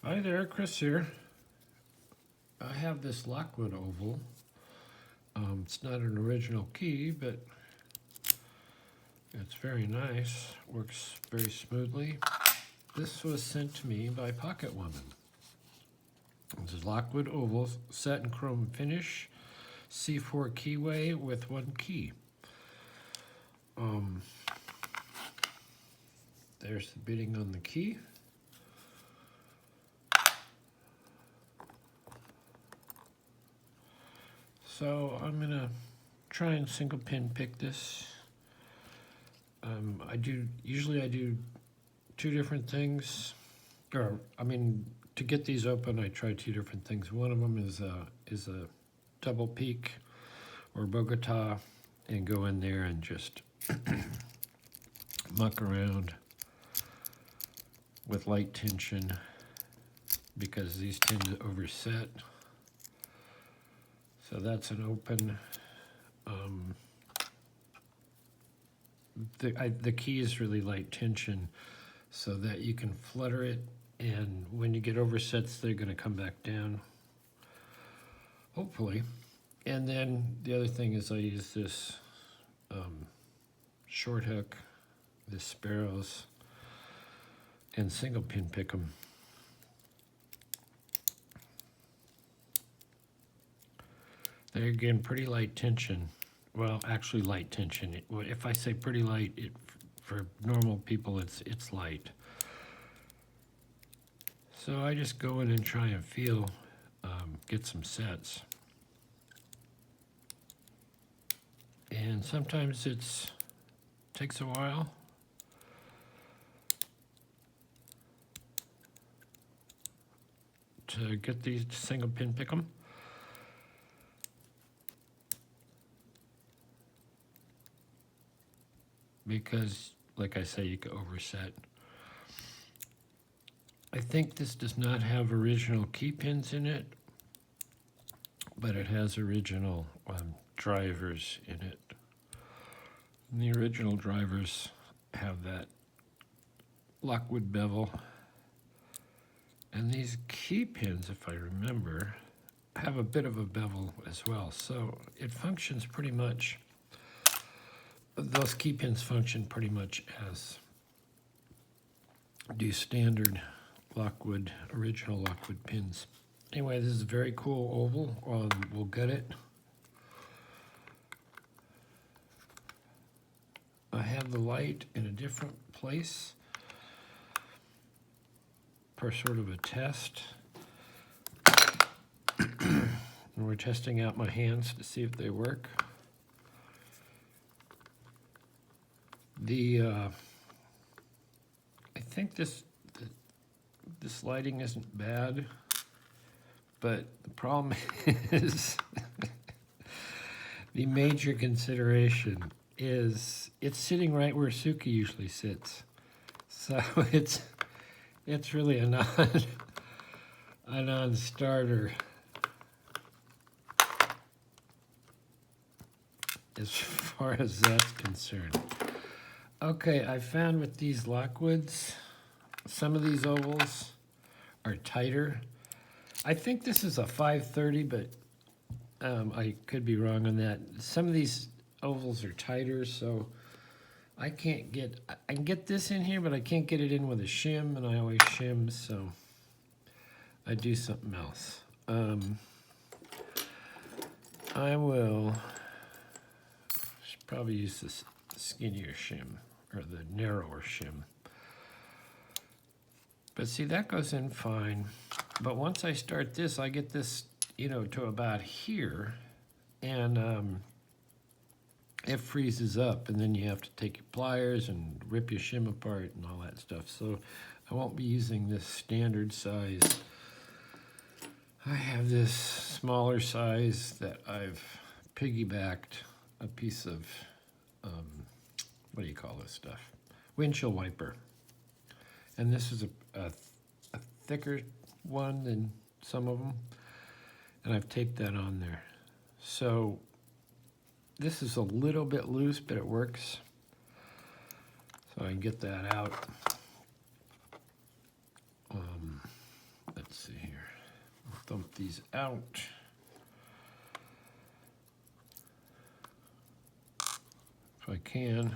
Hi there, Chris here. I have this Lockwood oval. It's not an original key, but it's very nice. Works very smoothly. This was sent to me by Pocket Woman. This is Lockwood oval, set in chrome finish, C4 keyway with one key. There's the bidding on the key. So I'm gonna try and single pin pick this. Usually I do two different things, to get these open I try two different things. One of them is a double peak or Bogota, and go in there and just muck around with light tension because these tend to overset. So that's an open. The key is really light tension so that you can flutter it, and when you get oversets, they're going to come back down, hopefully. And then the other thing is I use this short hook, this Sparrows, and single pin pick them. They're again pretty light tension. Well, actually light tension. If I say pretty light, for normal people it's light. So I just go in and try and feel, get some sets. And sometimes it takes a while. To get these to single pin pick them. Because, like I say, you can overset. I think this does not have original key pins in it, but it has original drivers in it. And the original drivers have that Lockwood bevel. And these key pins, if I remember, have a bit of a bevel as well. So it functions pretty much. Those key pins function pretty much as do standard Lockwood, original Lockwood pins. Anyway, this is a very cool oval. We'll get it. I have the light in a different place for sort of a test. And we're testing out my hands to see if they work. I think this lighting isn't bad, but the problem is the major consideration is it's sitting right where Suki usually sits. So it's really a non-starter as far as that's concerned. Okay, I found with these Lockwoods, some of these ovals are tighter. I think this is a 530, but I could be wrong on that. Some of these ovals are tighter, so I can get this in here, but I can't get it in with a shim, and I always shim, so I do something else. I will probably use this skinnier shim, or the narrower shim. But see, that goes in fine. But once I start this, I get this, to about here, and it freezes up, and then you have to take your pliers and rip your shim apart and all that stuff. So I won't be using this standard size. I have this smaller size that I've piggybacked a piece of, what do you call this stuff? Windshield wiper. And this is a thicker one than some of them. And I've taped that on there. So this is a little bit loose, but it works. So I can get that out. these out. If I can.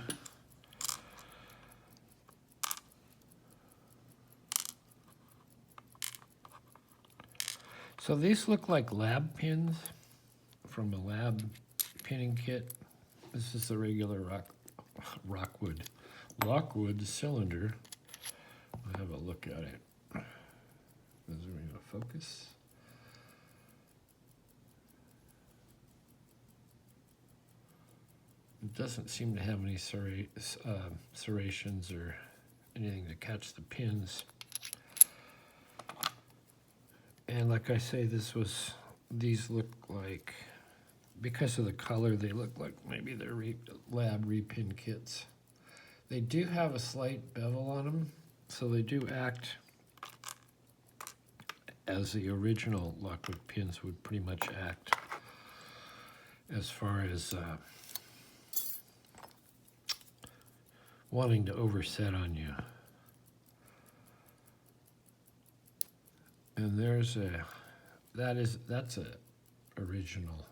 So these look like lab pins from a lab pinning kit. This is the regular Lockwood cylinder. I'll have a look at it. Is it going to focus? It doesn't seem to have any serrations or anything to catch the pins. And like I say, these look like, because of the color, they look like maybe they're lab repin kits. They do have a slight bevel on them, so they do act as the original Lockwood pins would pretty much act as far as wanting to overset on you. And there's that's a original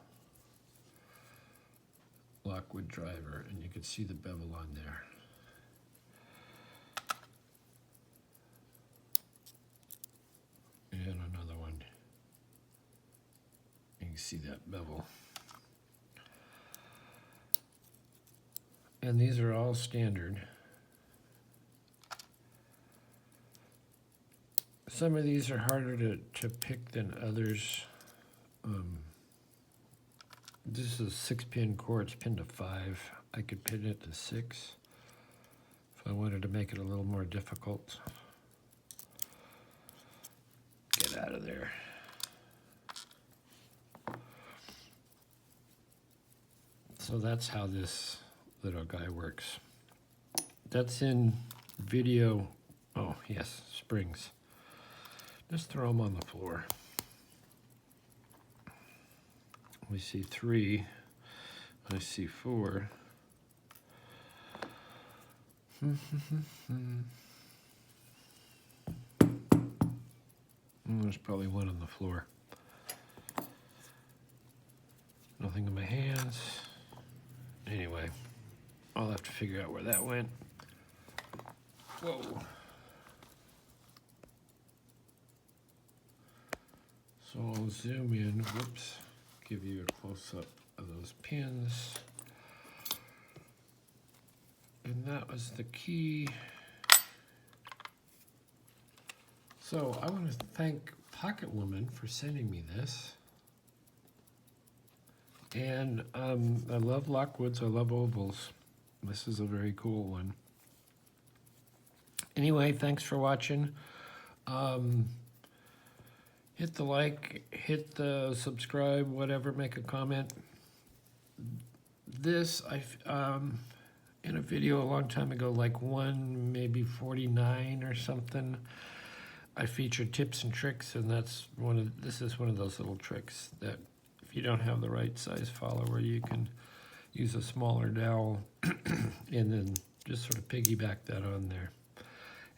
Lockwood driver, and you can see the bevel on there. And another one. You can see that bevel. And these are all standard. Some of these are harder to pick than others. This is a 6-pin core. It's pinned to 5. I could pin it to 6 if I wanted to make it a little more difficult. Get out of there. So that's how this little guy works. That's in video. Oh, yes, springs. Just throw them on the floor. We see 3. I see 4. There's probably one on the floor. Nothing in my hands. Anyway, I'll have to figure out where that went. Whoa. So I'll zoom in, whoops, give you a close-up of those pins. And that was the key. So I want to thank Pocket Woman for sending me this. And I love Lockwoods, I love ovals. This is a very cool one. Anyway, thanks for watching. Hit the like, hit the subscribe, whatever, make a comment. This, in a video a long time ago, like maybe 49 or something, I featured tips and tricks, and this is one of those little tricks that if you don't have the right size follower, you can use a smaller dowel and then just sort of piggyback that on there.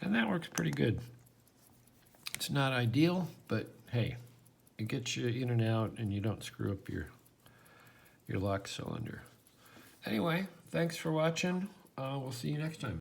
And that works pretty good. It's not ideal, but hey, it gets you in and out and you don't screw up your lock cylinder. Anyway, thanks for watching. We'll see you next time.